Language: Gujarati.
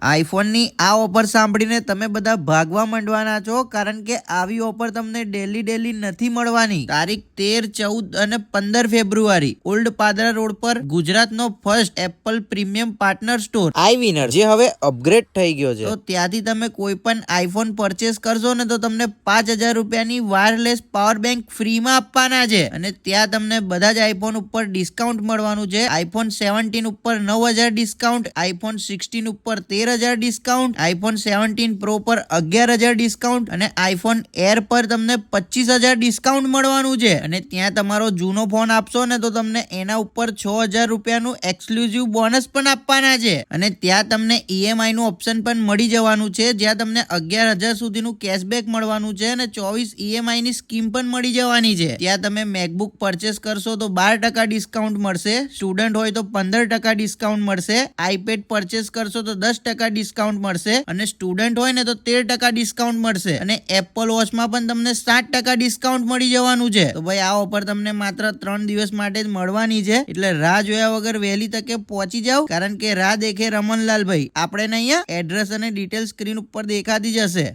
આઈફોનની આ ઓફર સાંભળીને તમે બધા ભાગવા માંડવાના છો, કારણ કે આવી ઓફર તમને ડેલી નથી મળવાની। તારીખ 13, 14 અને 15 ફેબ્રુઆરી ઓલ્ડ પાદરા રોડ પર ગુજરાતનો first Apple premium partner store iWinner, જે હવે અપગ્રેડ થઈ ગયો છે, તો ત્યાંથી તમે કોઈ પણ આઈફોન પરચેસ કરશો ને તો તમને 5000 રૂપિયાની વાયરલેસ પાવર બેંક ફ્રીમાં આપવાના છે। અને ત્યાં તમને બધા જ આઈફોન ઉપર ડિસ્કાઉન્ટ મળવાનું છે। આઈફોન 17 ઉપર 9000 ડિસ્કાઉન્ટ, આઈફોન 16 ઉપર 13000 ડિસ્કાઉન્ટ, આઈફોન 17 પ્રો પર 11000 ડિસ્કાઉન્ટ અને આઈફોન એર પર તમને 25000 ડિસ્કાઉન્ટ મળવાનું છે। અને ત્યાં તમારો જૂનો ફોન આપશો ને તો તમને એના ઉપર 6000 રૂપિયાનું એક્સક્લુઝિવ બોનસ પણ આપવાના છે। અને ત્યાં તમને ઈએમઆઈ નું ઓપ્શન પણ મળી જવાનું છે, જ્યાં તમને 11000 સુધીનું કેશબેક મળવાનું છે અને 24 ઈએમઆઈ ની સ્કીમ પણ મળી જવાની છે। ત્યાં તમે મેકબુક પરચેસ કરશો તો 12% ડિસ્કાઉન્ટ મળશે, સ્ટુડન્ટ હોય તો 15% ડિસ્કાઉન્ટ મળશે, આઈપેડ પરચેસ કરશો તો 10% ડિસ્કાઉન્ટ મળશે અને સ્ટુડન્ટ હોય ને તો 13% ડિસ્કાઉન્ટ મળશે અને એપલ વોચમાં પણ તમને 7% ડિસ્કાઉન્ટ મળી જવાનું છે। તો ભાઈ આ ઓફર તમને માત્ર 3 દિવસ માટે જ મળવાની છે, એટલે રાહ જોયા વગર વહેલી તકે પહોંચી જાવ, કારણ કે રાહ દેખે રમનલાલ ભાઈ, આપણે અહીંયા એડ્રેસ અને ડિટેલ સ્ક્રીન ઉપર દેખાતી જ હશે।